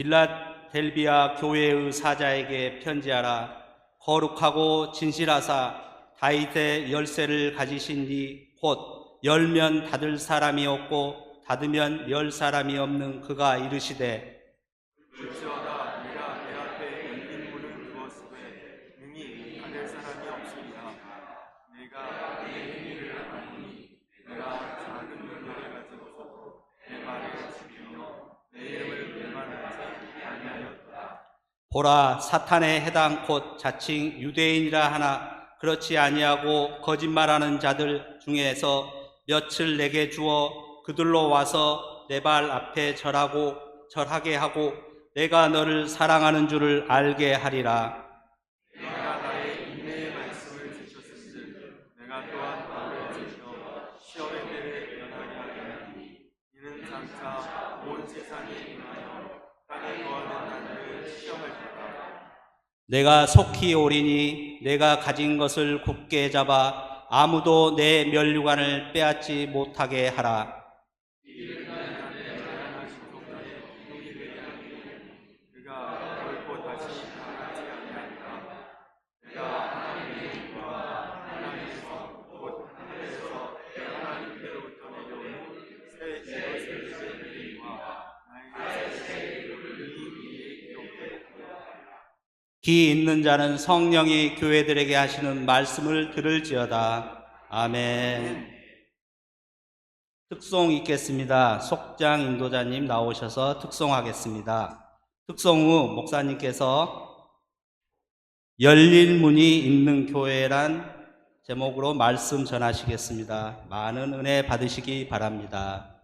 빌라델비아 교회의 사자에게 편지하라. 거룩하고 진실하사 다윗의 열쇠를 가지신 이 곧 열면 닫을 사람이 없고 닫으면 열 사람이 없는 그가 이르시되 일지어다 내가 내 앞에 열린 문을 두었으되 능히 닫을 사람이 없습니다. 내가 내 행위를 아노니 내가 작은 능력을 가지고서도 내 말을 지키며 내 이름을 배반하지 아니하였다. 보라, 사탄의 해당 곧 자칭 유대인이라 하나 그렇지 아니하고 거짓말하는 자들 중에서 몇을 내게 주어 그들로 와서 내 발 앞에 절하게 하고 내가 너를 사랑하는 줄을 알게 하리라. 내가 나의 인내의 말씀을 지켰은즉 내가 또한 너를 지켜 시험의 때를 면하게 하리니 이는 장차 온 세상이 임하여 땅에 거하는 자들을 시험할 거다. 내가 속히 오리니 내가 가진 것을 굳게 잡아 아무도 내 면류관을 빼앗지 못하게 하라. 그가 결코 다시 당하지 아니하리라. 내가 하나님의 힘과 하나님에서 곧 하늘에서 내 하나님께로부터 내려오는 새 이것을 내리와 나의 새 이름을 이 위에 기록하였다. 기 있는 자는 성령이 교회들에게 하시는 말씀을 들을지어다. 아멘. 특송 읽겠습니다. 속장 인도자님 나오셔서 특송하겠습니다. 특송 후 목사님께서 열린 문이 있는 교회란 제목으로 말씀 전하시겠습니다. 많은 은혜 받으시기 바랍니다.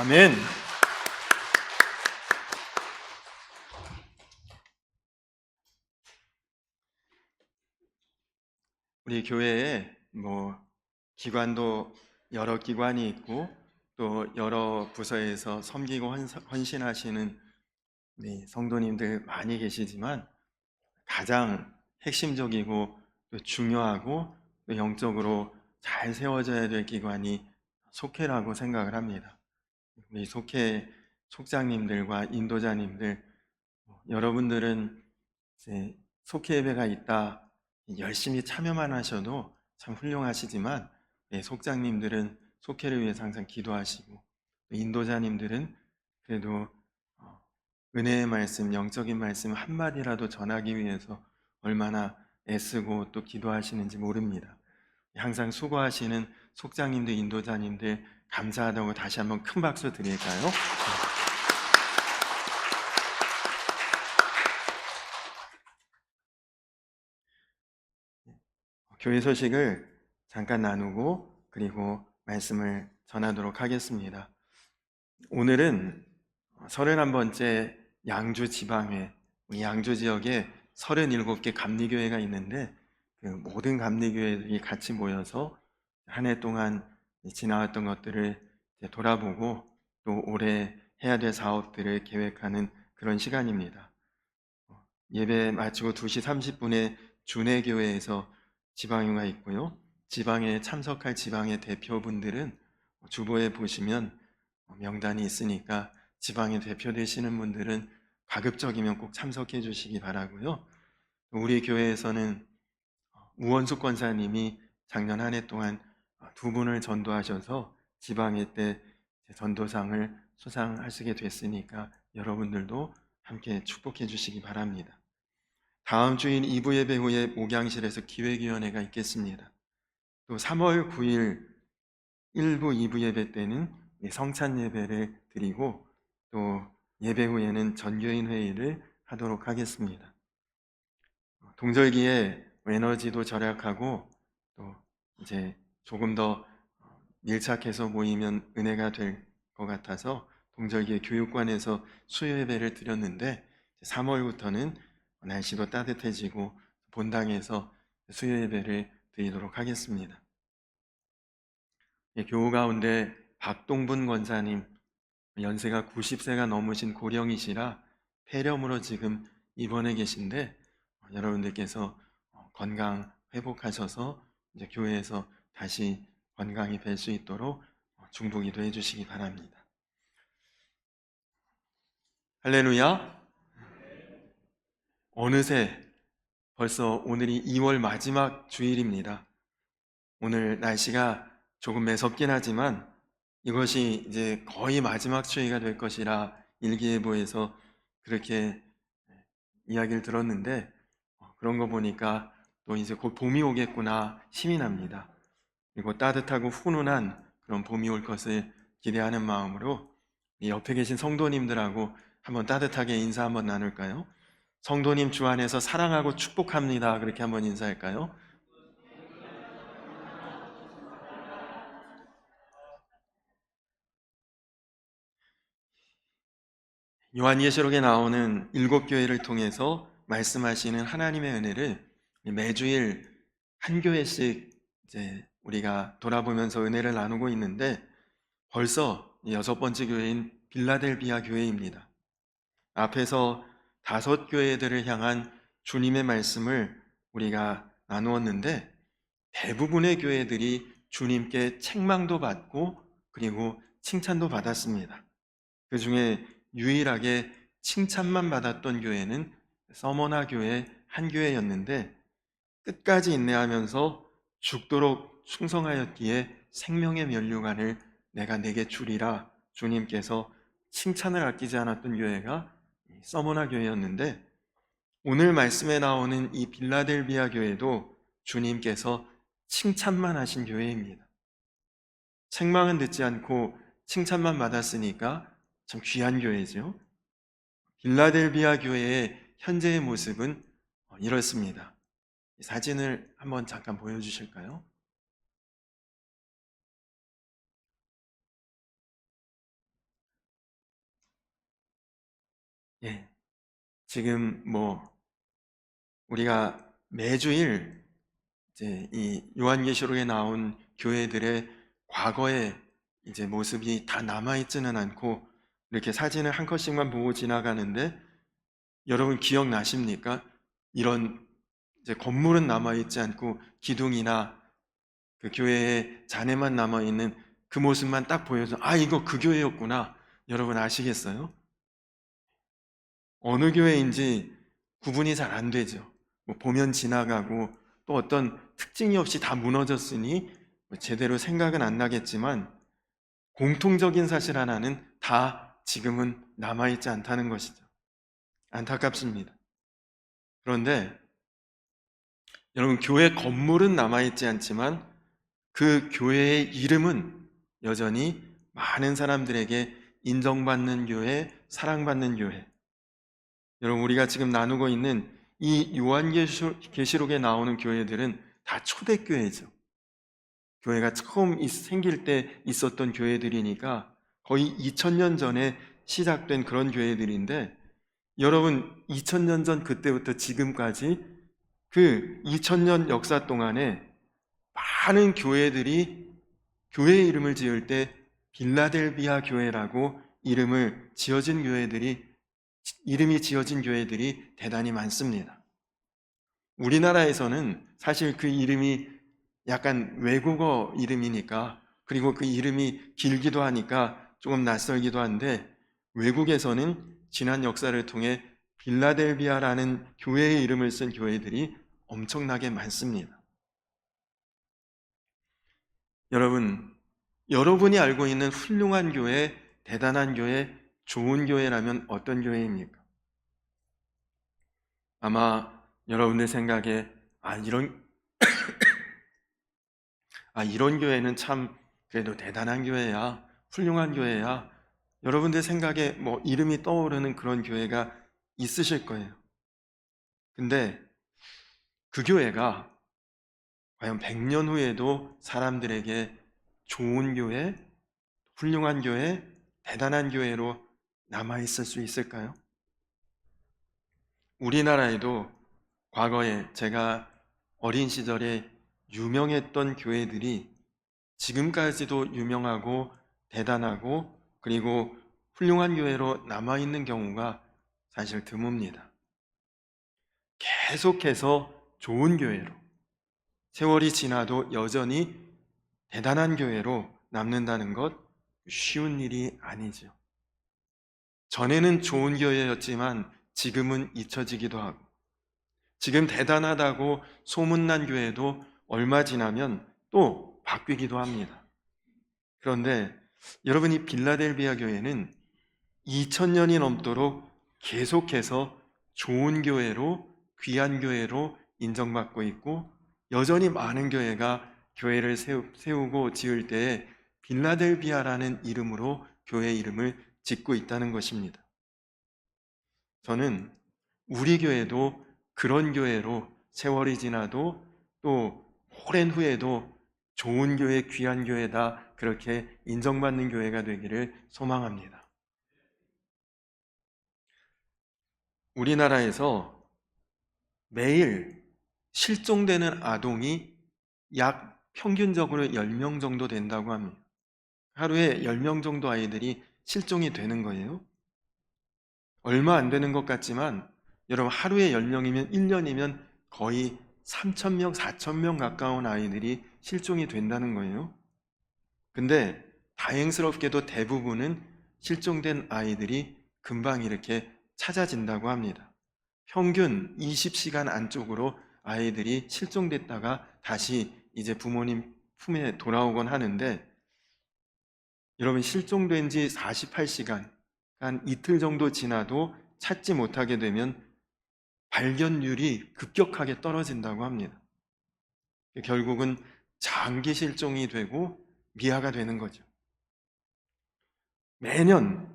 아멘. 우리 교회에 기관도 여러 기관이 있고 또 여러 부서에서 섬기고 헌신하시는 성도님들 많이 계시지만 가장 핵심적이고 또 중요하고 또 영적으로 잘 세워져야 될 기관이 속회라고 생각을 합니다. 우리 속회 속장님들과 인도자님들, 여러분들은 이제 속회 예배가 있다 열심히 참여만 하셔도 참 훌륭하시지만 속장님들은 속회를 위해서 항상 기도하시고 인도자님들은 그래도 은혜의 말씀, 영적인 말씀 한마디라도 전하기 위해서 얼마나 애쓰고 또 기도하시는지 모릅니다. 항상 수고하시는 속장님들, 인도자님들 감사하다고 다시 한번 큰 박수 드릴까요? 교회 소식을 잠깐 나누고 그리고 말씀을 전하도록 하겠습니다. 오늘은 31번째 양주 지방회, 우리 양주 지역에 37개 감리교회가 있는데 그 모든 감리교회들이 같이 모여서 한 해 동안 지나왔던 것들을 돌아보고 또 올해 해야 될 사업들을 계획하는 그런 시간입니다. 예배 마치고 2시 30분에 준회교회에서 지방회가 있고요. 지방에 참석할 지방의 대표분들은 주보에 보시면 명단이 있으니까 지방에 대표되시는 분들은 가급적이면 꼭 참석해 주시기 바라고요. 우리 교회에서는 우원숙 권사님이 작년 한 해 동안 2분을 전도하셔서 지방회 때 전도상을 수상하시게 됐으니까 여러분들도 함께 축복해 주시기 바랍니다. 다음 주인 2부 예배 후에 목양실에서 기획위원회가 있겠습니다. 또 3월 9일 1부, 2부 예배 때는 성찬 예배를 드리고 또 예배 후에는 전교인 회의를 하도록 하겠습니다. 동절기에 에너지도 절약하고 또 이제 조금 더 밀착해서 모이면 은혜가 될 것 같아서 동절기에 교육관에서 수요 예배를 드렸는데 3월부터는 날씨도 따뜻해지고 본당에서 수요 예배를 드리도록 하겠습니다. 교우 가운데 박동분 권사님, 연세가 90세가 넘으신 고령이시라 폐렴으로 지금 입원해 계신데 여러분들께서 건강 회복하셔서 이제 교회에서 다시 건강히 뵐 수 있도록 중보기도 해주시기 바랍니다. 할렐루야. 어느새 벌써 오늘이 2월 마지막 주일입니다. 오늘 날씨가 조금 매섭긴 하지만 이것이 이제 거의 마지막 추위가 될 것이라 일기예보에서 그렇게 이야기를 들었는데 그런 거 보니까 또 이제 곧 봄이 오겠구나 힘이 납니다. 그리고 따뜻하고 훈훈한 그런 봄이 올 것을 기대하는 마음으로 옆에 계신 성도님들하고 한번 따뜻하게 인사 한번 나눌까요? 성도님 주 안에서 사랑하고 축복합니다. 그렇게 한번 인사할까요? 요한예시록에 나오는 7교회를 통해서 말씀하시는 하나님의 은혜를 매주일 한 교회씩 이제 우리가 돌아보면서 은혜를 나누고 있는데 벌써 6번째 교회인 빌라델비아 교회입니다. 앞에서 5교회들을 향한 주님의 말씀을 우리가 나누었는데 대부분의 교회들이 주님께 책망도 받고 그리고 칭찬도 받았습니다. 그 중에 유일하게 칭찬만 받았던 교회는 서머나 교회 한 교회였는데 끝까지 인내하면서 죽도록 충성하였기에 생명의 면류관을 내가 내게 주리라 주님께서 칭찬을 아끼지 않았던 교회가 서머나 교회였는데 오늘 말씀에 나오는 이 빌라델비아 교회도 주님께서 칭찬만 하신 교회입니다. 책망은 듣지 않고 칭찬만 받았으니까 참 귀한 교회죠. 빌라델비아 교회의 현재의 모습은 이렇습니다. 사진을 한번 잠깐 보여주실까요? 예, 지금 우리가 매주일 이제 이 요한계시록에 나온 교회들의 과거의 이제 모습이 다 남아있지는 않고 이렇게 사진을 한 컷씩만 보고 지나가는데, 여러분 기억나십니까? 이런 이제 건물은 남아있지 않고 기둥이나 그 교회의 잔해만 남아있는 그 모습만 딱 보여서 아, 이거 그 교회였구나. 여러분 아시겠어요? 어느 교회인지 구분이 잘 안 되죠. 보면 지나가고 또 어떤 특징이 없이 다 무너졌으니 제대로 생각은 안 나겠지만, 공통적인 사실 하나는 다 지금은 남아있지 않다는 것이죠. 안타깝습니다. 그런데 여러분, 교회 건물은 남아있지 않지만 그 교회의 이름은 여전히 많은 사람들에게 인정받는 교회, 사랑받는 교회. 여러분, 우리가 지금 나누고 있는 이 요한계시록에 나오는 교회들은 다 초대교회죠. 교회가 처음 생길 때 있었던 교회들이니까 거의 2000년 전에 시작된 그런 교회들인데, 여러분 2000년 전 그때부터 지금까지 그 2000년 역사 동안에 많은 교회들이 교회 이름을 지을 때 빌라델비아 교회라고 이름이 지어진 교회들이 대단히 많습니다. 우리나라에서는 사실 그 이름이 약간 외국어 이름이니까, 그리고 그 이름이 길기도 하니까 조금 낯설기도 한데, 외국에서는 지난 역사를 통해 빌라델비아라는 교회의 이름을 쓴 교회들이 엄청나게 많습니다. 여러분이 알고 있는 훌륭한 교회, 대단한 교회, 좋은 교회라면 어떤 교회입니까? 아마 여러분들 생각에 이런 교회는 참 그래도 대단한 교회야, 훌륭한 교회야, 여러분들 생각에 이름이 떠오르는 그런 교회가 있으실 거예요. 근데 그 교회가 과연 100년 후에도 사람들에게 좋은 교회, 훌륭한 교회, 대단한 교회로 남아있을 수 있을까요? 우리나라에도 과거에 제가 어린 시절에 유명했던 교회들이 지금까지도 유명하고 대단하고 그리고 훌륭한 교회로 남아있는 경우가 사실 드뭅니다. 계속해서 좋은 교회로, 세월이 지나도 여전히 대단한 교회로 남는다는 것 쉬운 일이 아니죠. 전에는 좋은 교회였지만 지금은 잊혀지기도 하고, 지금 대단하다고 소문난 교회도 얼마 지나면 또 바뀌기도 합니다. 그런데 여러분이 빌라델비아 교회는 2000년이 넘도록 계속해서 좋은 교회로, 귀한 교회로 인정받고 있고, 여전히 많은 교회가 교회를 세우고 지을 때에 빌라델비아라는 이름으로 교회 이름을 짓고 있다는 것입니다. 저는 우리 교회도 그런 교회로 세월이 지나도 또 오랜 후에도 좋은 교회, 귀한 교회다, 그렇게 인정받는 교회가 되기를 소망합니다. 우리나라에서 매일 실종되는 아동이 약 평균적으로 10명 정도 된다고 합니다. 하루에 10명 정도 아이들이 실종이 되는 거예요. 얼마 안 되는 것 같지만 여러분, 하루에 10명이면 1년이면 거의 3,000명, 4,000명 가까운 아이들이 실종이 된다는 거예요. 근데 다행스럽게도 대부분은 실종된 아이들이 금방 이렇게 찾아진다고 합니다. 평균 20시간 안쪽으로 아이들이 실종됐다가 다시 이제 부모님 품에 돌아오곤 하는데, 여러분 실종된 지 48시간, 한 이틀 정도 지나도 찾지 못하게 되면 발견율이 급격하게 떨어진다고 합니다. 결국은 장기 실종이 되고 미아가 되는 거죠. 매년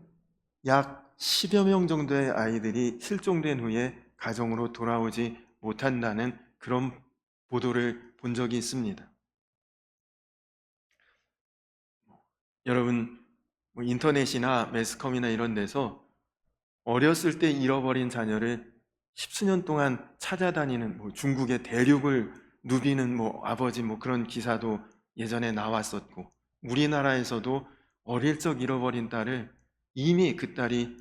약 10여 명 정도의 아이들이 실종된 후에 가정으로 돌아오지 못한다는 그런 보도를 본 적이 있습니다. 여러분, 인터넷이나 매스컴이나 이런 데서 어렸을 때 잃어버린 자녀를 십수년 동안 찾아다니는 중국의 대륙을 누비는 아버지 그런 기사도 예전에 나왔었고, 우리나라에서도 어릴 적 잃어버린 딸을 이미 그 딸이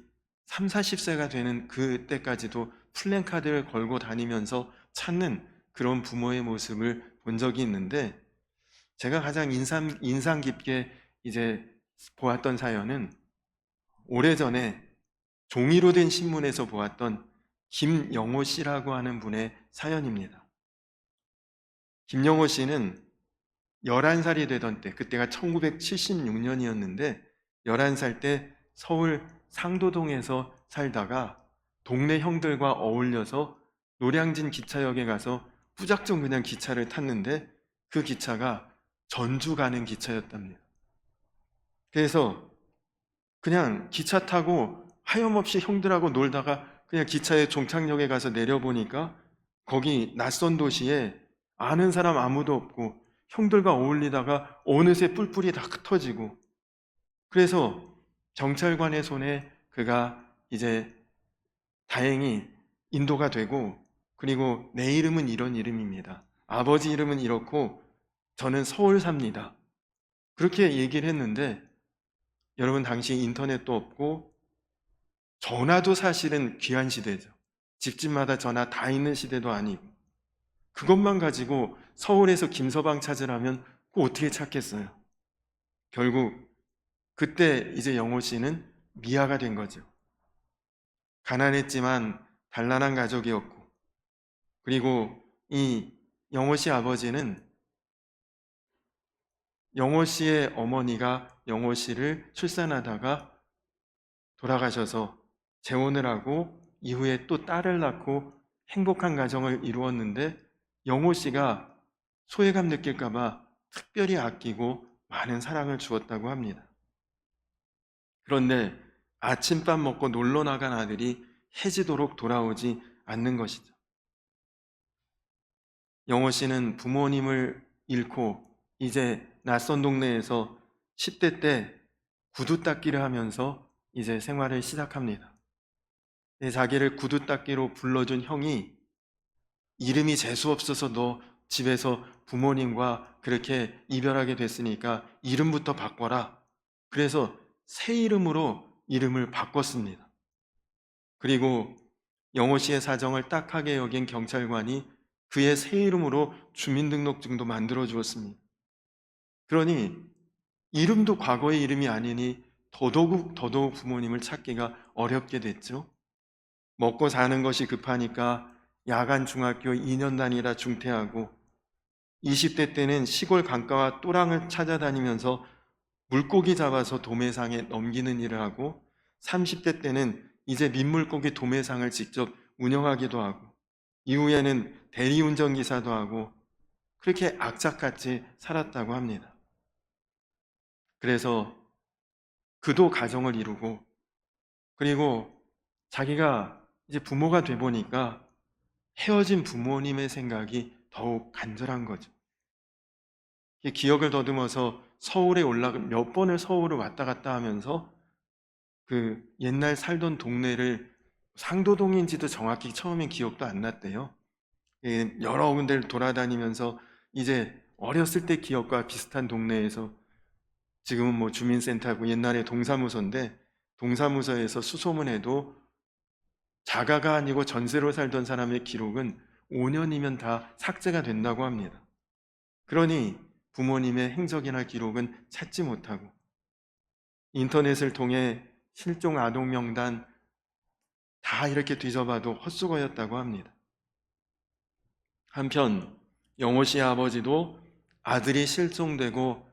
3, 40세가 되는 그때까지도 플랜카드를 걸고 다니면서 찾는 그런 부모의 모습을 본 적이 있는데, 제가 가장 인상 깊게 이제 보았던 사연은 오래전에 종이로 된 신문에서 보았던 김영호 씨라고 하는 분의 사연입니다. 김영호 씨는 11살이 되던 때, 그때가 1976년이었는데 11살 때 서울 상도동에서 살다가 동네 형들과 어울려서 노량진 기차역에 가서 무작정 그냥 기차를 탔는데 그 기차가 전주 가는 기차였답니다. 그래서 그냥 기차 타고 하염없이 형들하고 놀다가 그냥 기차의 종착역에 가서 내려보니까 거기 낯선 도시에 아는 사람 아무도 없고 형들과 어울리다가 어느새 뿔뿔이 다 흩어지고, 그래서 경찰관의 손에 그가 이제 다행히 인도가 되고, 그리고 내 이름은 이런 이름입니다, 아버지 이름은 이렇고 저는 서울 삽니다, 그렇게 얘기를 했는데, 여러분 당시 인터넷도 없고 전화도 사실은 귀한 시대죠. 집집마다 전화 다 있는 시대도 아니고, 그것만 가지고 서울에서 김서방 찾으라면 그 어떻게 찾겠어요? 결국 그때 이제 영호 씨는 미아가 된 거죠. 가난했지만 단란한 가족이었고, 그리고 이 영호 씨 아버지는 영호 씨의 어머니가 영호 씨를 출산하다가 돌아가셔서 재혼을 하고 이후에 또 딸을 낳고 행복한 가정을 이루었는데, 영호 씨가 소외감 느낄까봐 특별히 아끼고 많은 사랑을 주었다고 합니다. 그런데 아침밥 먹고 놀러 나간 아들이 해지도록 돌아오지 않는 것이죠. 영호 씨는 부모님을 잃고 이제 낯선 동네에서 10대 때 구두 닦기를 하면서 이제 생활을 시작합니다. 자기를 구두 닦기로 불러준 형이 이름이 재수없어서 너 집에서 부모님과 그렇게 이별하게 됐으니까 이름부터 바꿔라. 그래서 새 이름으로 이름을 바꿨습니다. 그리고 영호 씨의 사정을 딱하게 여긴 경찰관이 그의 새 이름으로 주민등록증도 만들어 주었습니다. 그러니 이름도 과거의 이름이 아니니 더더욱 부모님을 찾기가 어렵게 됐죠. 먹고 사는 것이 급하니까 야간 중학교 2년 단위라 중퇴하고, 20대 때는 시골 강가와 또랑을 찾아다니면서 물고기 잡아서 도매상에 넘기는 일을 하고, 30대 때는 이제 민물고기 도매상을 직접 운영하기도 하고, 이후에는 대리운전기사도 하고, 그렇게 악착같이 살았다고 합니다. 그래서 그도 가정을 이루고, 그리고 자기가 이제 부모가 돼 보니까 헤어진 부모님의 생각이 더욱 간절한 거죠. 기억을 더듬어서 서울에 올라가 몇 번을 서울을 왔다 갔다 하면서 그 옛날 살던 동네를, 상도동인지도 정확히 처음엔 기억도 안 났대요. 여러 군데를 돌아다니면서 이제 어렸을 때 기억과 비슷한 동네에서, 지금은 주민센터고 옛날에 동사무소인데, 동사무소에서 수소문해도 자가가 아니고 전세로 살던 사람의 기록은 5년이면 다 삭제가 된다고 합니다. 그러니 부모님의 행적이나 기록은 찾지 못하고, 인터넷을 통해 실종 아동 명단 다 이렇게 뒤져봐도 헛수고였다고 합니다. 한편 영호 씨의 아버지도 아들이 실종되고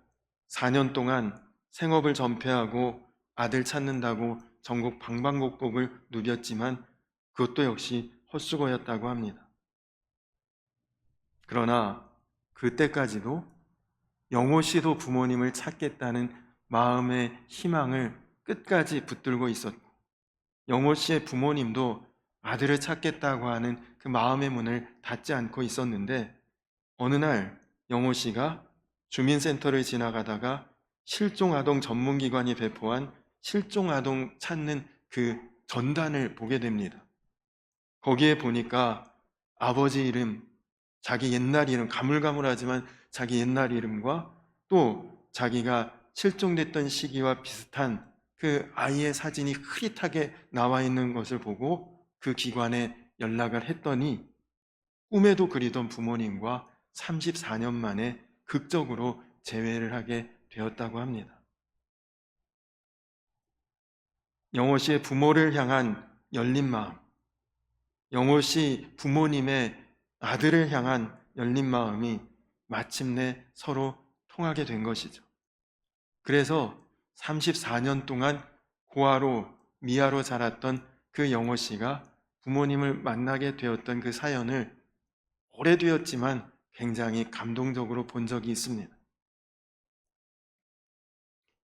4년 동안 생업을 전폐하고 아들 찾는다고 전국 방방곡곡을 누볐지만 그것도 역시 헛수고였다고 합니다. 그러나 그때까지도 영호 씨도 부모님을 찾겠다는 마음의 희망을 끝까지 붙들고 있었고, 영호 씨의 부모님도 아들을 찾겠다고 하는 그 마음의 문을 닫지 않고 있었는데, 어느 날 영호 씨가 주민센터를 지나가다가 실종아동 전문기관이 배포한 실종아동 찾는 그 전단을 보게 됩니다. 거기에 보니까 아버지 이름, 자기 옛날 이름, 가물가물하지만 자기 옛날 이름과 또 자기가 실종됐던 시기와 비슷한 그 아이의 사진이 흐릿하게 나와 있는 것을 보고 그 기관에 연락을 했더니 꿈에도 그리던 부모님과 34년 만에 극적으로 재회를 하게 되었다고 합니다. 영호 씨의 부모를 향한 열린 마음, 영호 씨 부모님의 아들을 향한 열린 마음이 마침내 서로 통하게 된 것이죠. 그래서 34년 동안 고아로 미아로 자랐던 그 영호 씨가 부모님을 만나게 되었던 그 사연을 오래되었지만 굉장히 감동적으로 본 적이 있습니다.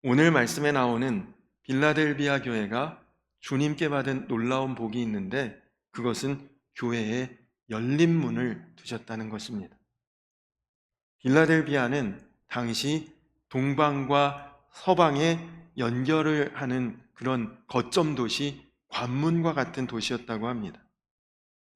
오늘 말씀에 나오는 빌라델비아 교회가 주님께 받은 놀라운 복이 있는데 그것은 교회에 열린 문을 두셨다는 것입니다. 빌라델비아는 당시 동방과 서방의 연결을 하는 그런 거점 도시, 관문과 같은 도시였다고 합니다.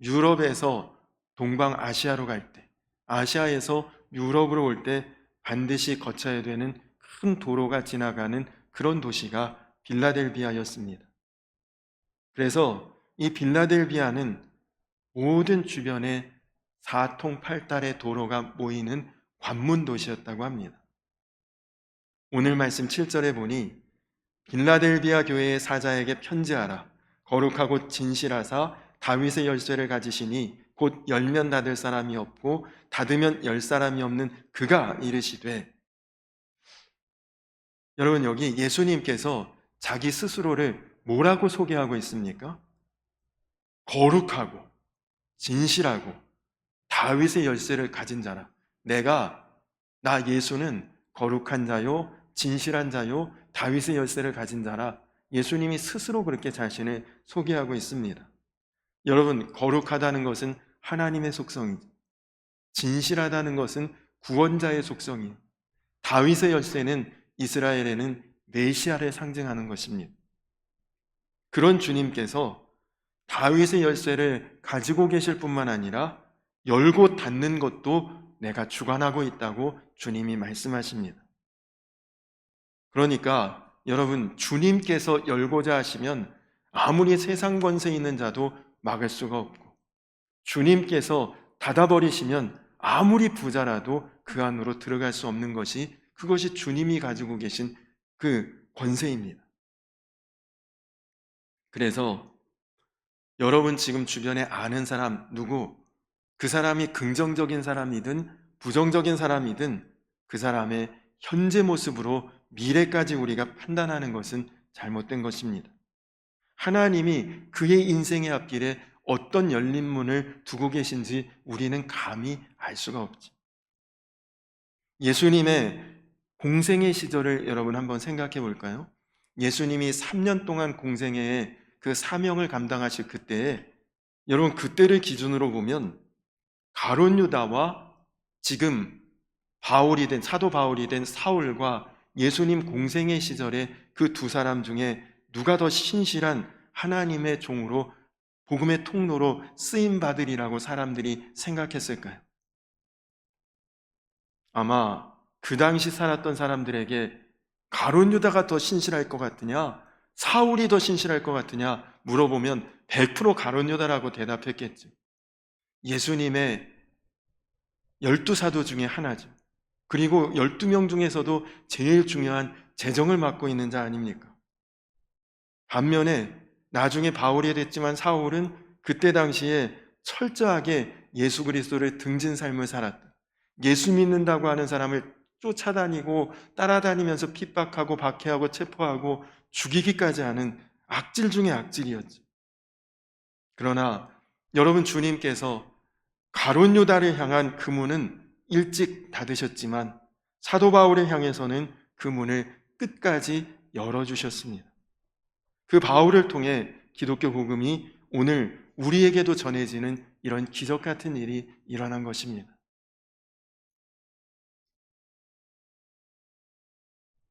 유럽에서 동방아시아로 갈 때, 아시아에서 유럽으로 올 때 반드시 거쳐야 되는 큰 도로가 지나가는 그런 도시가 빌라델비아였습니다. 그래서 이 빌라델비아는 모든 주변에 4통8달의 도로가 모이는 관문 도시였다고 합니다. 오늘 말씀 7절에 보니 빌라델비아 교회의 사자에게 편지하라. 거룩하고 진실하사 다윗의 열쇠를 가지시니 곧 열면 닫을 사람이 없고 닫으면 열 사람이 없는 그가 이르시되. 여러분, 여기 예수님께서 자기 스스로를 뭐라고 소개하고 있습니까? 거룩하고 진실하고 다윗의 열쇠를 가진 자라. 나 예수는 거룩한 자요, 진실한 자요, 다윗의 열쇠를 가진 자라. 예수님이 스스로 그렇게 자신을 소개하고 있습니다. 여러분, 거룩하다는 것은 하나님의 속성이죠. 진실하다는 것은 구원자의 속성이에요. 다윗의 열쇠는 이스라엘에는 메시아를 상징하는 것입니다. 그런 주님께서 다윗의 열쇠를 가지고 계실 뿐만 아니라 열고 닫는 것도 내가 주관하고 있다고 주님이 말씀하십니다. 그러니까 여러분, 주님께서 열고자 하시면 아무리 세상 권세 있는 자도 막을 수가 없고, 주님께서 닫아버리시면 아무리 부자라도 그 안으로 들어갈 수 없는 것이, 그것이 주님이 가지고 계신 그 권세입니다. 그래서 여러분 지금 주변에 아는 사람 누구, 그 사람이 긍정적인 사람이든 부정적인 사람이든 그 사람의 현재 모습으로 미래까지 우리가 판단하는 것은 잘못된 것입니다. 하나님이 그의 인생의 앞길에 어떤 열린 문을 두고 계신지 우리는 감히 알 수가 없지. 예수님의 공생의 시절을 여러분 한번 생각해 볼까요? 예수님이 3년 동안 공생애에 그 사명을 감당하실 그때에, 여러분 그때를 기준으로 보면 가룟 유다와 지금 사도 바울이 된 사울과 예수님 공생의 시절에 그 두 사람 중에 누가 더 신실한 하나님의 종으로, 복음의 통로로 쓰임 받으리라고 사람들이 생각했을까요? 아마 그 당시 살았던 사람들에게 가룟 유다가 더 신실할 것 같으냐, 사울이 더 신실할 것 같으냐 물어보면 100% 가룟 유다라고 대답했겠죠. 예수님의 12사도 중에 하나죠. 그리고 12명 중에서도 제일 중요한 재정을 맡고 있는 자 아닙니까? 반면에 나중에 바울이 됐지만 사울은 그때 당시에 철저하게 예수 그리스도를 등진 삶을 살았다. 예수 믿는다고 하는 사람을 쫓아다니고 따라다니면서 핍박하고 박해하고 체포하고 죽이기까지 하는 악질 중에 악질이었죠. 그러나 여러분, 주님께서 가룟 유다를 향한 그 문은 일찍 닫으셨지만 사도 바울을 향해서는 그 문을 끝까지 열어주셨습니다. 그 바울을 통해 기독교 복음이 오늘 우리에게도 전해지는 이런 기적 같은 일이 일어난 것입니다.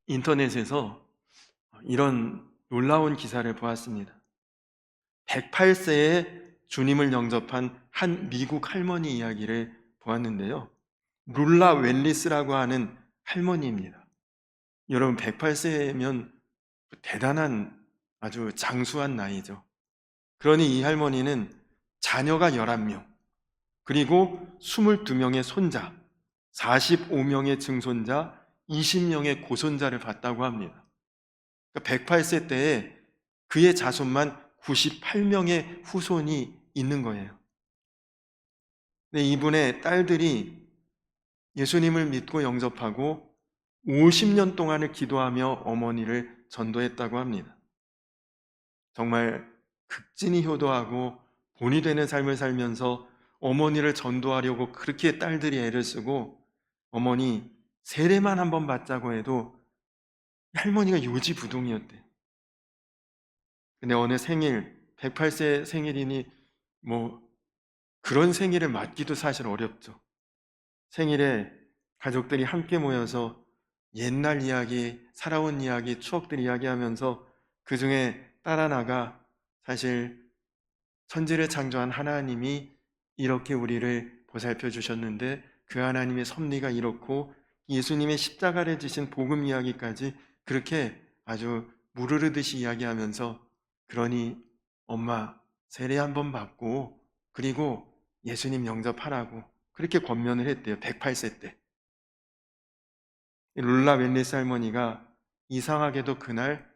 인터넷에서 이런 놀라운 기사를 보았습니다. 108세에 주님을 영접한 한 미국 할머니 이야기를 보았는데요. 룰라 웰리스라고 하는 할머니입니다. 여러분, 108세면 대단한 아주 장수한 나이죠. 그러니 이 할머니는 자녀가 11명, 그리고 22명의 손자, 45명의 증손자, 20명의 고손자를 봤다고 합니다. 108세 때에 그의 자손만 98명의 후손이 있는 거예요. 근데 이분의 딸들이 예수님을 믿고 영접하고 50년 동안을 기도하며 어머니를 전도했다고 합니다. 정말 극진히 효도하고 본이 되는 삶을 살면서 어머니를 전도하려고 그렇게 딸들이 애를 쓰고, 어머니 세례만 한번 받자고 해도 할머니가 요지부동이었대요. 근데 어느 생일, 108세 생일이니 뭐 그런 생일을 맞기도 사실 어렵죠. 생일에 가족들이 함께 모여서 옛날 이야기, 살아온 이야기, 추억들 이야기하면서 그 중에 딸 하나가 사실 천지를 창조한 하나님이 이렇게 우리를 보살펴 주셨는데 그 하나님의 섭리가 이렇고 예수님의 십자가를 지신 복음 이야기까지 그렇게 아주 무르르듯이 이야기하면서, 그러니 엄마 세례 한번 받고 그리고 예수님 영접하라고 그렇게 권면을 했대요. 108세 때. 룰라 웰리스 할머니가 이상하게도 그날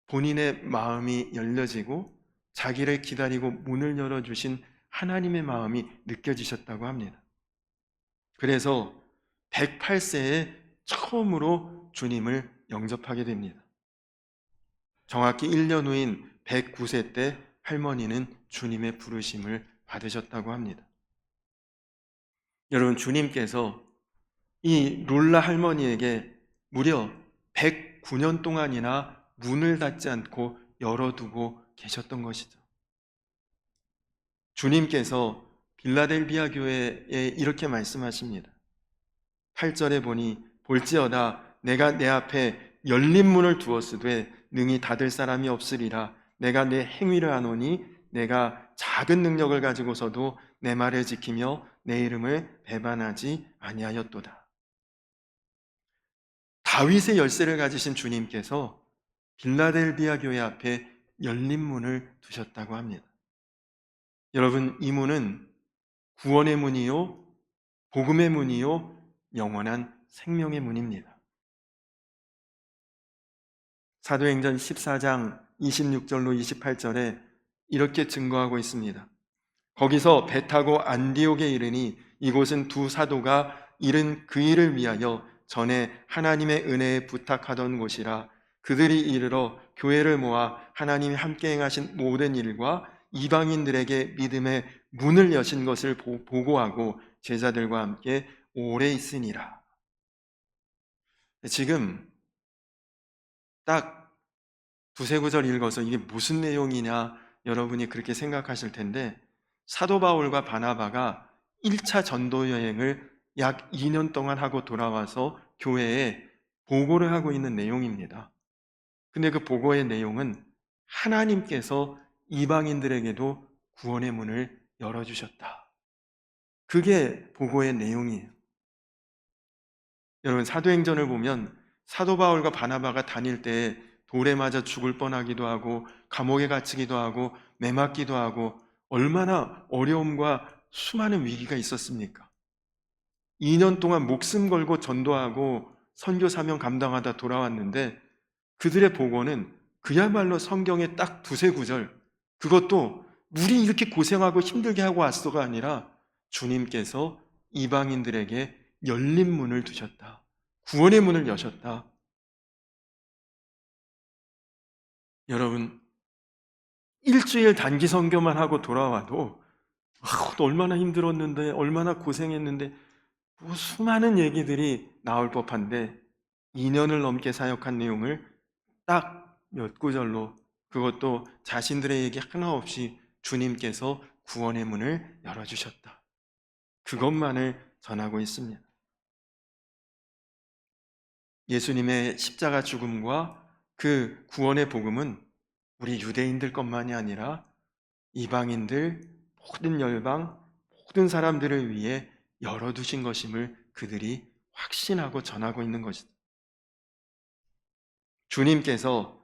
본인의 마음이 열려지고 자기를 기다리고 문을 열어주신 하나님의 마음이 느껴지셨다고 합니다. 그래서 108세에 처음으로 주님을 영접하게 됩니다. 정확히 1년 후인 109세 때 할머니는 주님의 부르심을 받으셨다고 합니다. 여러분, 주님께서 이 룰라 할머니에게 무려 109년 동안이나 문을 닫지 않고 열어두고 계셨던 것이죠. 주님께서 빌라델비아 교회에 이렇게 말씀하십니다. 8절에 보니 볼지어다 내가 내 앞에 열린 문을 두었으되 능히 닫을 사람이 없으리라. 내가 내 행위를 아노니 내가 작은 능력을 가지고서도 내 말을 지키며 내 이름을 배반하지 아니하였도다. 다윗의 열쇠를 가지신 주님께서 빌라델비아 교회 앞에 열린 문을 두셨다고 합니다. 여러분, 이 문은 구원의 문이요, 복음의 문이요, 영원한 생명의 문입니다. 사도행전 14장 26절로 28절에 이렇게 증거하고 있습니다. 거기서 배 타고 안디옥에 이르니 이곳은 두 사도가 이른 그 일을 위하여 전에 하나님의 은혜에 부탁하던 곳이라. 그들이 이르러 교회를 모아 하나님이 함께 행하신 모든 일과 이방인들에게 믿음의 문을 여신 것을 보고하고 제자들과 함께 오래 있으니라. 지금 딱 두세 구절 읽어서 이게 무슨 내용이냐 여러분이 그렇게 생각하실 텐데, 사도 바울과 바나바가 1차 전도 여행을 약 2년 동안 하고 돌아와서 교회에 보고를 하고 있는 내용입니다. 근데 그 보고의 내용은 하나님께서 이방인들에게도 구원의 문을 열어주셨다. 그게 보고의 내용이에요. 여러분, 사도행전을 보면 사도 바울과 바나바가 다닐 때 돌에 맞아 죽을 뻔하기도 하고 감옥에 갇히기도 하고 매맞기도 하고 얼마나 어려움과 수많은 위기가 있었습니까? 2년 동안 목숨 걸고 전도하고 선교 사명 감당하다 돌아왔는데 그들의 보고는 그야말로 성경에 딱 두세 구절, 그것도 우리 이렇게 고생하고 힘들게 하고 왔어가 아니라 주님께서 이방인들에게 열린 문을 두셨다. 구원의 문을 여셨다. 여러분, 일주일 단기 선교만 하고 돌아와도 얼마나 힘들었는데 얼마나 고생했는데 뭐 수많은 얘기들이 나올 법한데 2년을 넘게 사역한 내용을 딱 몇 구절로, 그것도 자신들의 얘기 하나 없이 주님께서 구원의 문을 열어주셨다. 그것만을 전하고 있습니다. 예수님의 십자가 죽음과 그 구원의 복음은 우리 유대인들 것만이 아니라 이방인들, 모든 열방, 모든 사람들을 위해 열어두신 것임을 그들이 확신하고 전하고 있는 것이다. 주님께서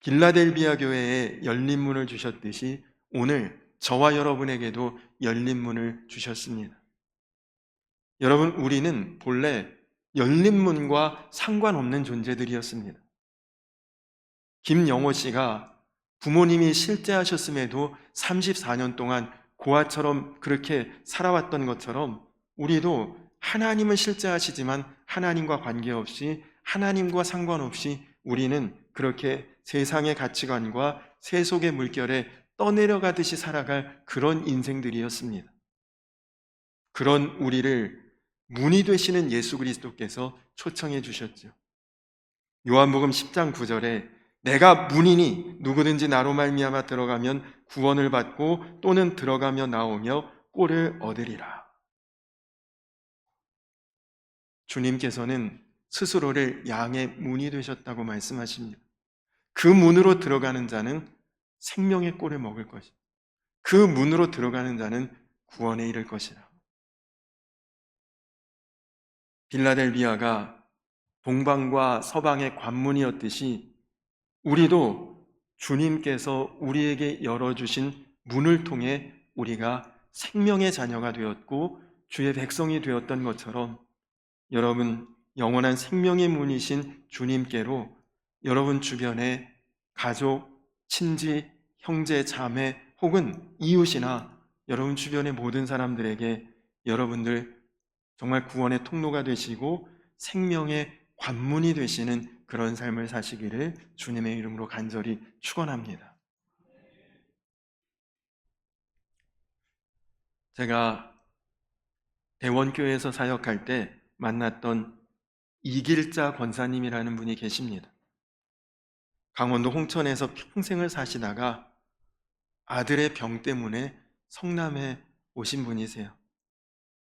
빌라델비아 교회에 열린 문을 주셨듯이 오늘 저와 여러분에게도 열린 문을 주셨습니다. 여러분, 우리는 본래 열린 문과 상관없는 존재들이었습니다. 김영호 씨가 부모님이 실제하셨음에도 34년 동안 고아처럼 그렇게 살아왔던 것처럼 우리도 하나님은 실제하시지만 하나님과 관계없이, 하나님과 상관없이 우리는 그렇게 세상의 가치관과 세속의 물결에 떠내려가듯이 살아갈 그런 인생들이었습니다. 그런 우리를 문이 되시는 예수 그리스도께서 초청해 주셨죠. 요한복음 10장 9절에 내가 문이니 누구든지 나로 말미암아 들어가면 구원을 받고 또는 들어가며 나오며 꼴을 얻으리라. 주님께서는 스스로를 양의 문이 되셨다고 말씀하십니다. 그 문으로 들어가는 자는 생명의 꼴을 먹을 것이다. 그 문으로 들어가는 자는 구원에 이를 것이라. 빌라델비아가 동방과 서방의 관문이었듯이 우리도 주님께서 우리에게 열어주신 문을 통해 우리가 생명의 자녀가 되었고 주의 백성이 되었던 것처럼 여러분, 영원한 생명의 문이신 주님께로 여러분 주변에 가족, 친지, 형제, 자매 혹은 이웃이나 여러분 주변의 모든 사람들에게 여러분들 정말 구원의 통로가 되시고 생명의 관문이 되시는 그런 삶을 사시기를 주님의 이름으로 간절히 축원합니다. 제가 대원교회에서 사역할 때 만났던 이길자 권사님이라는 분이 계십니다. 강원도 홍천에서 평생을 사시다가 아들의 병 때문에 성남에 오신 분이세요.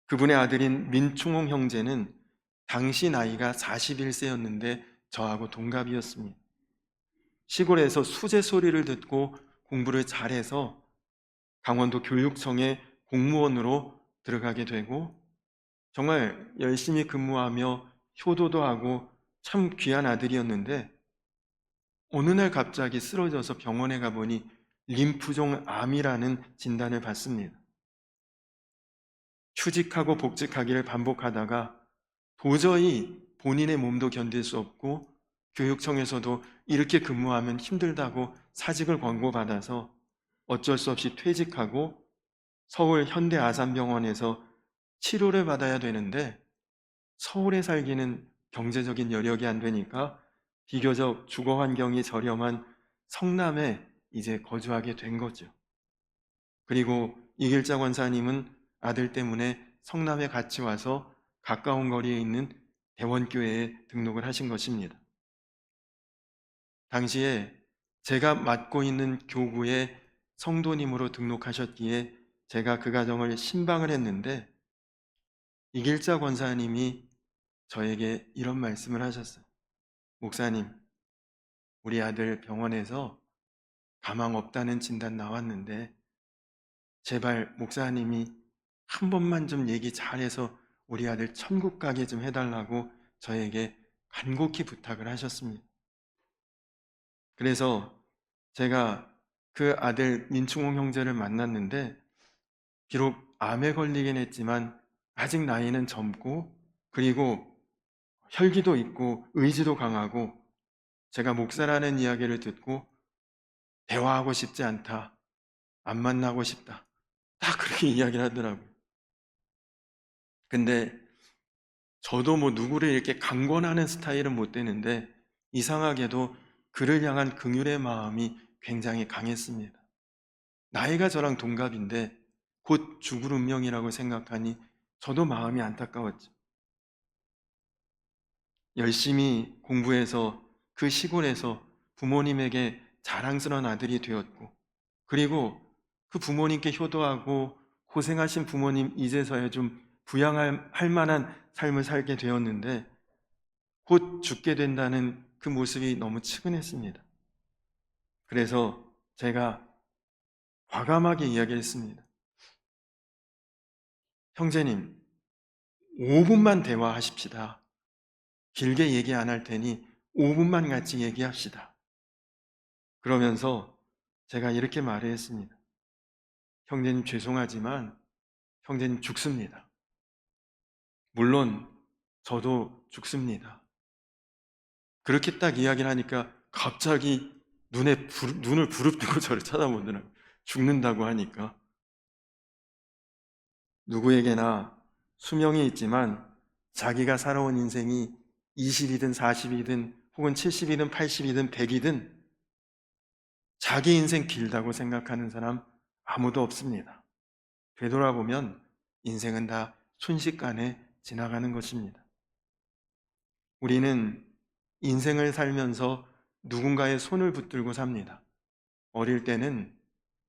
그분의 아들인 민충홍 형제는 당시 나이가 41세였는데 저하고 동갑이었습니다. 시골에서 수제 소리를 듣고 공부를 잘해서 강원도 교육청에 공무원으로 들어가게 되고 정말 열심히 근무하며 효도도 하고 참 귀한 아들이었는데 어느 날 갑자기 쓰러져서 병원에 가보니 림프종 암이라는 진단을 받습니다. 휴직하고 복직하기를 반복하다가 도저히 본인의 몸도 견딜 수 없고 교육청에서도 이렇게 근무하면 힘들다고 사직을 권고받아서 어쩔 수 없이 퇴직하고 서울 현대아산병원에서 치료를 받아야 되는데 서울에 살기는 경제적인 여력이 안 되니까 비교적 주거 환경이 저렴한 성남에 이제 거주하게 된 거죠. 그리고 이길자 권사님은 아들 때문에 성남에 같이 와서 가까운 거리에 있는 대원교회에 등록을 하신 것입니다. 당시에 제가 맡고 있는 교구에 성도님으로 등록하셨기에 제가 그 가정을 신방을 했는데 이길자 권사님이 저에게 이런 말씀을 하셨어요. 목사님, 우리 아들 병원에서 가망 없다는 진단 나왔는데 제발 목사님이 한 번만 좀 얘기 잘해서 우리 아들 천국 가게 좀 해달라고 저에게 간곡히 부탁을 하셨습니다. 그래서 제가 그 아들 민충홍 형제를 만났는데 비록 암에 걸리긴 했지만 아직 나이는 젊고 그리고 혈기도 있고 의지도 강하고 제가 목사라는 이야기를 듣고 대화하고 싶지 않다. 안 만나고 싶다. 딱 그렇게 이야기를 하더라고요. 근데 저도 뭐 누구를 이렇게 강권하는 스타일은 못 되는데 이상하게도 그를 향한 긍휼의 마음이 굉장히 강했습니다. 나이가 저랑 동갑인데 곧 죽을 운명이라고 생각하니 저도 마음이 안타까웠죠. 열심히 공부해서 그 시골에서 부모님에게 자랑스러운 아들이 되었고 그리고 그 부모님께 효도하고 고생하신 부모님 이제서야 좀 부양할 만한 삶을 살게 되었는데 곧 죽게 된다는 그 모습이 너무 측은했습니다. 그래서 제가 과감하게 이야기했습니다. 형제님, 5분만 대화하십시다. 길게 얘기 안 할 테니 5분만 같이 얘기합시다. 그러면서 제가 이렇게 말을 했습니다. 형제님 죄송하지만 형제님 죽습니다. 물론 저도 죽습니다. 그렇게 딱 이야기를 하니까 갑자기 눈을 부릅뜨고 저를 쳐다보더라고요. 죽는다고 하니까. 누구에게나 수명이 있지만 자기가 살아온 인생이 20이든 40이든 혹은 70이든 80이든 100이든 자기 인생 길다고 생각하는 사람 아무도 없습니다. 되돌아보면 인생은 다 순식간에 지나가는 것입니다. 우리는 인생을 살면서 누군가의 손을 붙들고 삽니다. 어릴 때는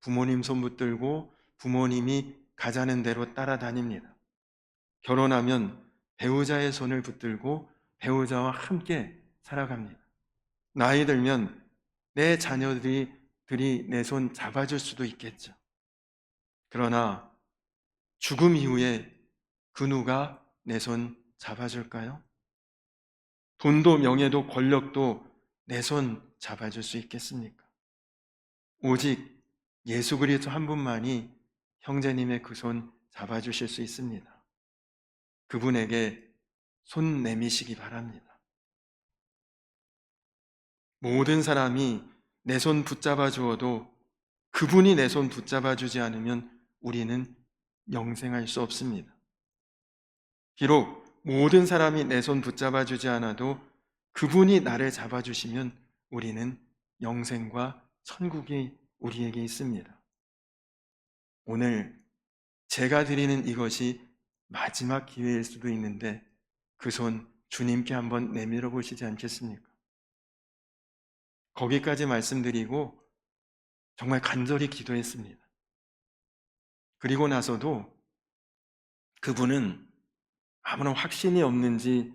부모님 손 붙들고 부모님이 가자는 대로 따라다닙니다. 결혼하면 배우자의 손을 붙들고 배우자와 함께 살아갑니다. 나이 들면 내 자녀들이 내 손 잡아줄 수도 있겠죠. 그러나 죽음 이후에 그 누가 내 손 잡아줄까요? 돈도 명예도 권력도 내 손 잡아줄 수 있겠습니까? 오직 예수 그리스도 한 분만이 형제님의 그 손 잡아주실 수 있습니다. 그분에게 손 내미시기 바랍니다. 모든 사람이 내 손 붙잡아 주어도 그분이 내 손 붙잡아 주지 않으면 우리는 영생할 수 없습니다. 비록 모든 사람이 내 손 붙잡아 주지 않아도 그분이 나를 잡아 주시면 우리는 영생과 천국이 우리에게 있습니다. 오늘 제가 드리는 이것이 마지막 기회일 수도 있는데 그 손 주님께 한번 내밀어 보시지 않겠습니까? 거기까지 말씀드리고 정말 간절히 기도했습니다. 그리고 나서도 그분은 아무런 확신이 없는지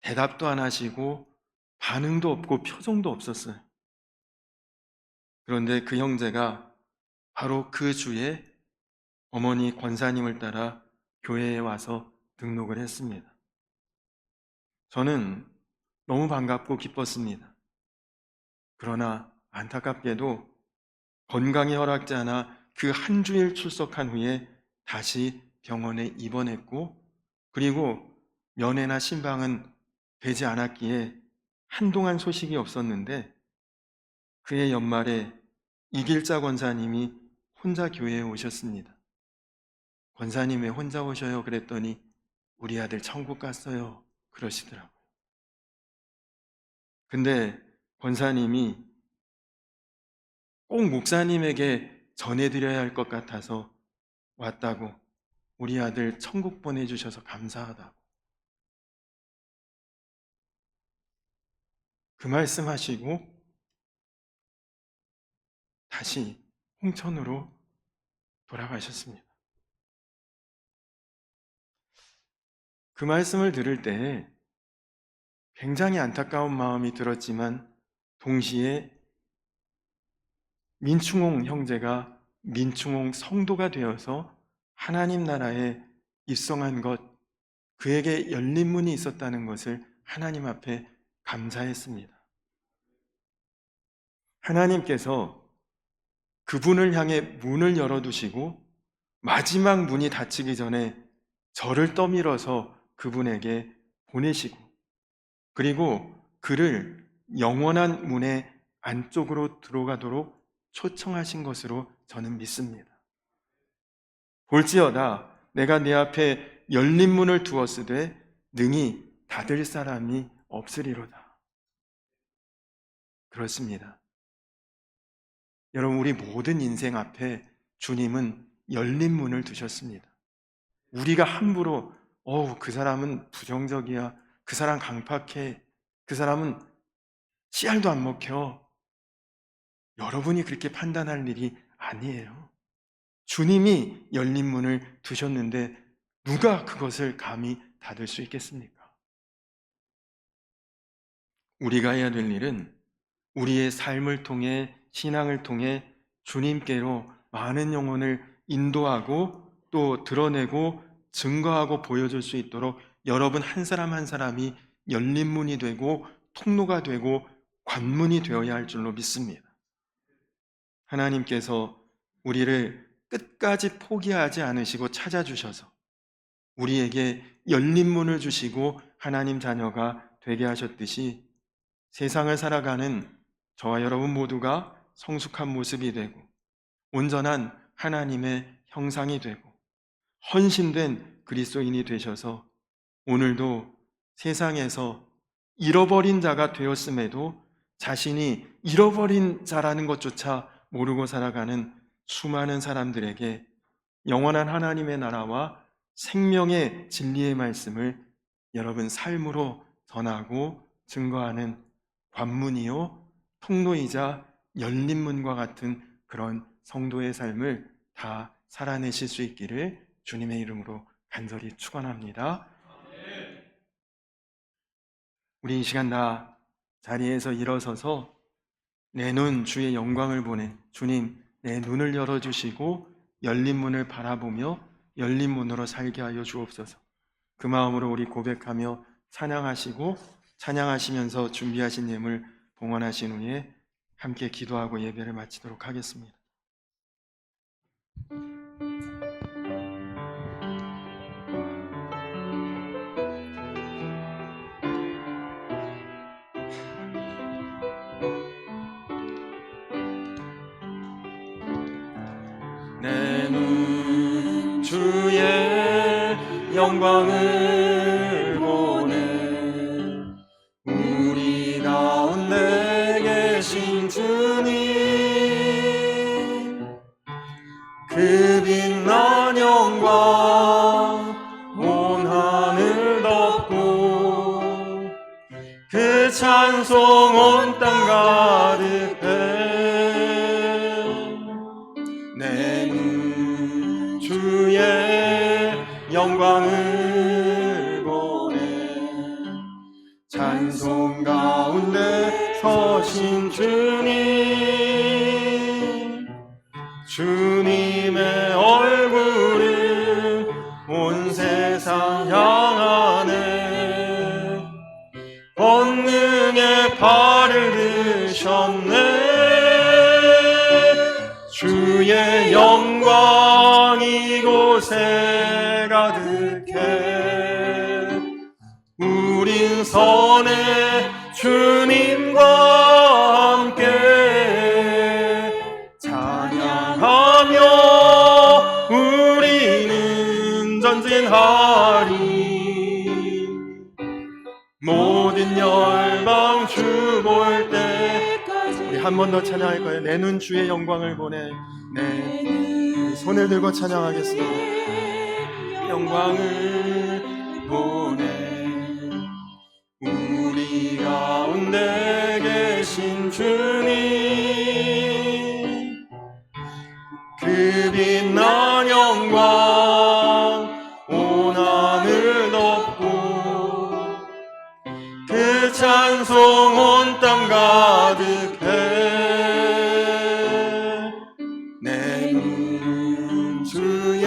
대답도 안 하시고 반응도 없고 표정도 없었어요. 그런데 그 형제가 바로 그 주에 어머니 권사님을 따라 교회에 와서 등록을 했습니다. 저는 너무 반갑고 기뻤습니다. 그러나 안타깝게도 건강이 허락지 않아 그 한 주일 출석한 후에 다시 병원에 입원했고, 그리고 면회나 신방은 되지 않았기에 한동안 소식이 없었는데, 그해 연말에 이길자 권사님이 혼자 교회에 오셨습니다. 권사님 왜 혼자 오셔요? 그랬더니 우리 아들 천국 갔어요 그러시더라고요. 근데 권사님이 꼭 목사님에게 전해드려야 할 것 같아서 왔다고, 우리 아들 천국 보내주셔서 감사하다고 그 말씀하시고 다시 홍천으로 돌아가셨습니다. 그 말씀을 들을 때 굉장히 안타까운 마음이 들었지만 동시에 민충홍 형제가 민충홍 성도가 되어서 하나님 나라에 입성한 것, 그에게 열린 문이 있었다는 것을 하나님 앞에 감사했습니다. 하나님께서 그분을 향해 문을 열어두시고 마지막 문이 닫히기 전에 저를 떠밀어서 그분에게 보내시고, 그리고 그를 영원한 문의 안쪽으로 들어가도록 초청하신 것으로 저는 믿습니다. 볼지어다 내가 네 앞에 열린 문을 두었으되 능히 닫을 사람이 없으리로다. 그렇습니다. 여러분, 우리 모든 인생 앞에 주님은 열린 문을 두셨습니다. 우리가 함부로 그 사람은 부정적이야, 그 사람 강팍해, 그 사람은 씨알도 안 먹혀, 여러분이 그렇게 판단할 일이 아니에요. 주님이 열린 문을 두셨는데 누가 그것을 감히 닫을 수 있겠습니까? 우리가 해야 될 일은 우리의 삶을 통해, 신앙을 통해 주님께로 많은 영혼을 인도하고 또 드러내고 증거하고 보여줄 수 있도록 여러분 한 사람 한 사람이 열린 문이 되고 통로가 되고 관문이 되어야 할 줄로 믿습니다. 하나님께서 우리를 끝까지 포기하지 않으시고 찾아주셔서 우리에게 열린 문을 주시고 하나님 자녀가 되게 하셨듯이 세상을 살아가는 저와 여러분 모두가 성숙한 모습이 되고 온전한 하나님의 형상이 되고 헌신된 그리스도인이 되셔서 오늘도 세상에서 잃어버린 자가 되었음에도 자신이 잃어버린 자라는 것조차 모르고 살아가는 수많은 사람들에게 영원한 하나님의 나라와 생명의 진리의 말씀을 여러분 삶으로 전하고 증거하는 관문이요 통로이자 열린 문과 같은 그런 성도의 삶을 다 살아내실 수 있기를 주님의 이름으로 간절히 축원합니다. 우리 이 시간 다 자리에서 일어서서 내 눈 주의 영광을 보내 주님 내 눈을 열어주시고 열린 문을 바라보며 열린 문으로 살게 하여 주옵소서. 그 마음으로 우리 고백하며 찬양하시고 찬양하시면서 준비하신 예물 봉헌하신 후에 함께 기도하고 예배를 마치도록 하겠습니다. 내 눈 주의 영광을 보내 우리 가운데 계신 주님 그 빛난 영광 온 하늘 덮고 그 찬송 온 땅 가득해 내 눈 주의 영광을 보내 찬송 가운데 서신 주님 주님의 얼굴은 온 세상 향하네 권능의 발을 드셨네 주의 영광 이곳에 가득해 우린 선해 주님과 함께 찬양하며 우리는 전진하리 모든 열방 주 볼 때 우리 한 번 더 찬양할 거예요. 내 눈 주의 영광을 보내 내 손을 들고 찬양하겠습니다. 영광을 보내 우리 가운데 계신 주님 그 빛난 영광 온 하늘 덮고 그 찬송 온 땅 가득해 내 눈 주의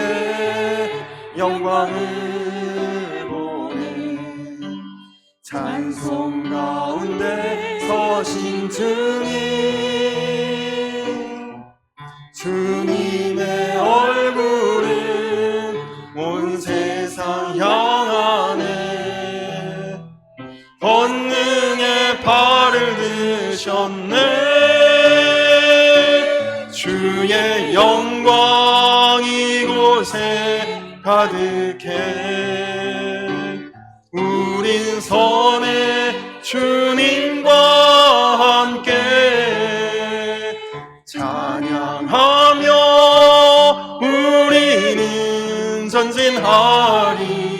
영광을 보내 찬송 가운데 서신 주님 주님의 얼굴은 온 세상 향하네 권능의 발을 드셨네 주의 영광 이곳에 가득해 우린 선해 주님과 함께 찬양하며 우리는 전진하리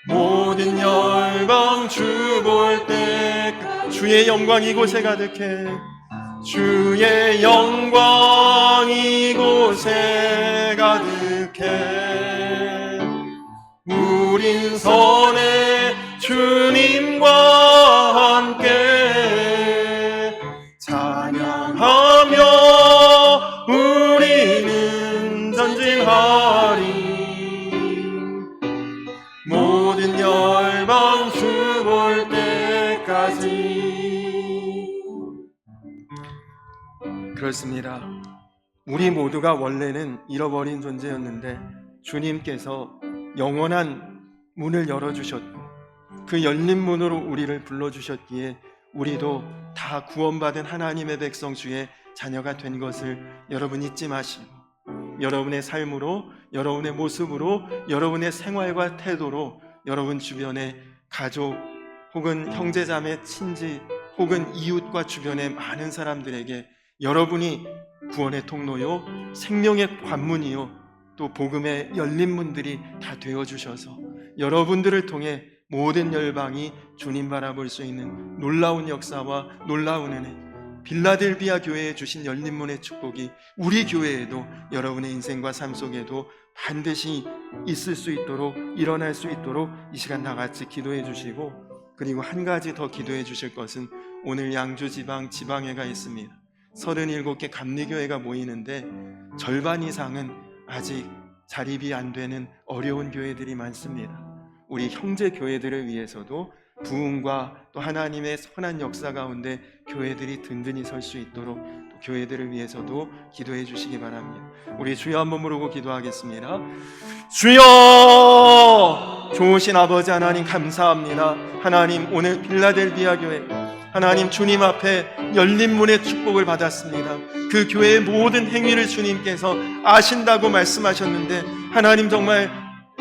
모든 열방 주 볼 때 주의 영광 이곳에 가득해 주의 영광 이곳에 가득해 우린 선해 주님과 함께 찬양하며 전진하리. 모든 열방 주 볼 때까지. 그렇습니다. 우리 모두가 원래는 잃어버린 존재였는데 주님께서 영원한 문을 열어주셨고 그 열린 문으로 우리를 불러주셨기에 우리도 다 구원받은 하나님의 백성 주의 자녀가 된 것을 여러분 잊지 마시고 여러분의 삶으로, 여러분의 모습으로, 여러분의 생활과 태도로 여러분 주변의 가족 혹은 형제자매, 친지 혹은 이웃과 주변의 많은 사람들에게 여러분이 구원의 통로요, 생명의 관문이요, 또 복음의 열린 문들이 다 되어주셔서 여러분들을 통해 모든 열방이 주님 바라볼 수 있는 놀라운 역사와 놀라운 은혜, 빌라델비아 교회에 주신 열린 문의 축복이 우리 교회에도 여러분의 인생과 삶 속에도 반드시 있을 수 있도록, 일어날 수 있도록 이 시간 다 같이 기도해 주시고, 그리고 한 가지 더 기도해 주실 것은 오늘 양주 지방회가 있습니다. 37개 감리교회가 모이는데 절반 이상은 아직 자립이 안 되는 어려운 교회들이 많습니다. 우리 형제 교회들을 위해서도 부흥과 또 하나님의 선한 역사 가운데 교회들이 든든히 설 수 있도록 또 교회들을 위해서도 기도해 주시기 바랍니다. 우리 주여 한번 부르고 기도하겠습니다. 주여! 좋으신 아버지 하나님 감사합니다. 하나님 오늘 빌라델비아 교회 하나님 주님 앞에 열린 문의 축복을 받았습니다. 그 교회의 모든 행위를 주님께서 아신다고 말씀하셨는데 하나님 정말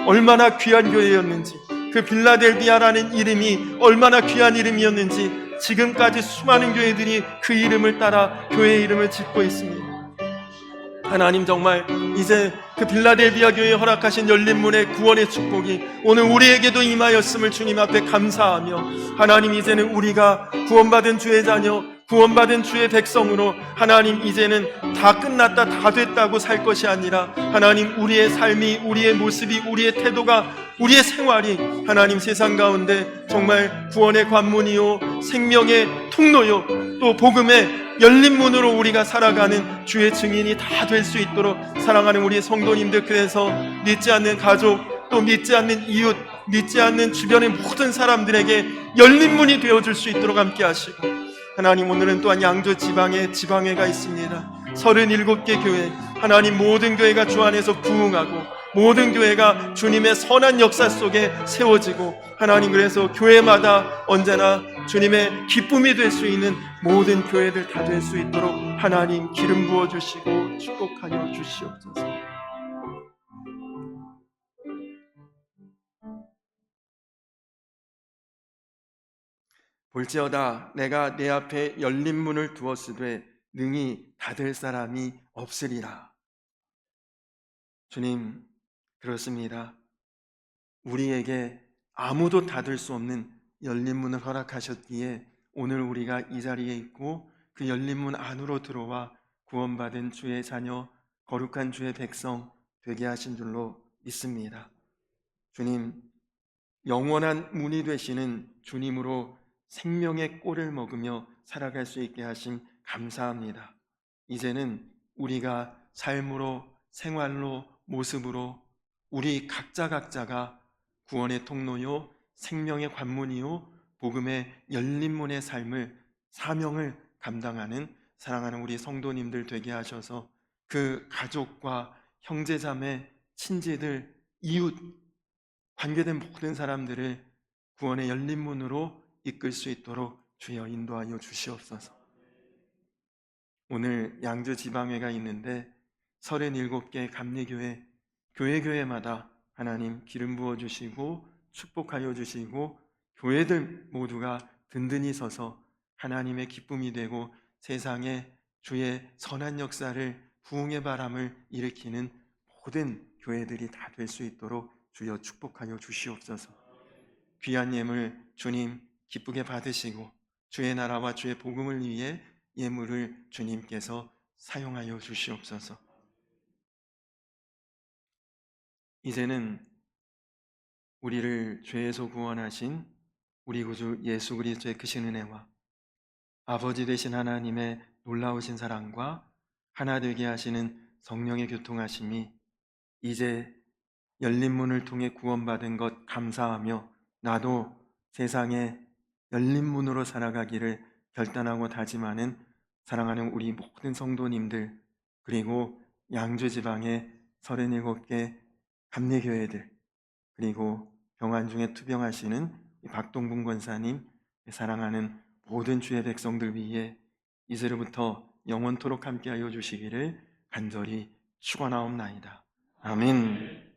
얼마나 귀한 교회였는지, 그 빌라델비아라는 이름이 얼마나 귀한 이름이었는지 지금까지 수많은 교회들이 그 이름을 따라 교회의 이름을 짓고 있습니다. 하나님 정말 이제 그 빌라델비아 교회에 허락하신 열린 문의 구원의 축복이 오늘 우리에게도 임하였음을 주님 앞에 감사하며, 하나님 이제는 우리가 구원받은 주의 자녀, 구원받은 주의 백성으로 하나님 이제는 다 끝났다, 다 됐다고 살 것이 아니라 하나님 우리의 삶이, 우리의 모습이, 우리의 태도가, 우리의 생활이 하나님 세상 가운데 정말 구원의 관문이요, 생명의 통로요, 또 복음의 열린 문으로 우리가 살아가는 주의 증인이 다 될 수 있도록 사랑하는 우리 성도님들, 그래서 믿지 않는 가족, 또 믿지 않는 이웃, 믿지 않는 주변의 모든 사람들에게 열린 문이 되어줄 수 있도록 함께 하시고, 하나님 오늘은 또한 양주 지방에 지방회가 있습니다. 37개 교회, 하나님 모든 교회가 주 안에서 부흥하고 모든 교회가 주님의 선한 역사 속에 세워지고, 하나님 그래서 교회마다 언제나 주님의 기쁨이 될 수 있는 모든 교회들 다 될 수 있도록 하나님 기름 부어주시고 축복하여 주시옵소서. 볼지어다 내가 내 앞에 열린 문을 두었으되 능히 닫을 사람이 없으리라. 주님, 그렇습니다. 우리에게 아무도 닫을 수 없는 열린 문을 허락하셨기에 오늘 우리가 이 자리에 있고 그 열린 문 안으로 들어와 구원받은 주의 자녀, 거룩한 주의 백성 되게 하신 줄로 믿습니다. 주님, 영원한 문이 되시는 주님으로 생명의 꼴을 먹으며 살아갈 수 있게 하심 감사합니다. 이제는 우리가 삶으로, 생활로, 모습으로 우리 각자가 구원의 통로요, 생명의 관문이요, 복음의 열린 문의 삶을, 사명을 감당하는 사랑하는 우리 성도님들 되게 하셔서 그 가족과 형제자매, 친지들, 이웃, 관계된 모든 사람들을 구원의 열린 문으로 이끌 수 있도록 주여 인도하여 주시옵소서. 오늘 양주 지방회가 있는데 37개 감리교회, 교회마다 하나님 기름 부어주시고 축복하여 주시고 교회들 모두가 든든히 서서 하나님의 기쁨이 되고 세상에 주의 선한 역사를, 부흥의 바람을 일으키는 모든 교회들이 다 될 수 있도록 주여 축복하여 주시옵소서. 귀한 예물 주님 기쁘게 받으시고 주의 나라와 주의 복음을 위해 예물을 주님께서 사용하여 주시옵소서. 이제는 우리를 죄에서 구원하신 우리 구주 예수 그리스도의 크신 은혜와 아버지 되신 하나님의 놀라우신 사랑과 하나 되게 하시는 성령의 교통하심이 이제 열린 문을 통해 구원받은 것 감사하며 나도 세상에 열린 문으로 살아가기를 결단하고 다짐하는 사랑하는 우리 모든 성도님들, 그리고 양주 지방의 37개 감리교회들, 그리고 병환 중에 투병하시는 이 박동분 권사님, 사랑하는 모든 주의 백성들 위해 이제로부터 영원토록 함께하여 주시기를 간절히 축원하옵나이다. 아멘.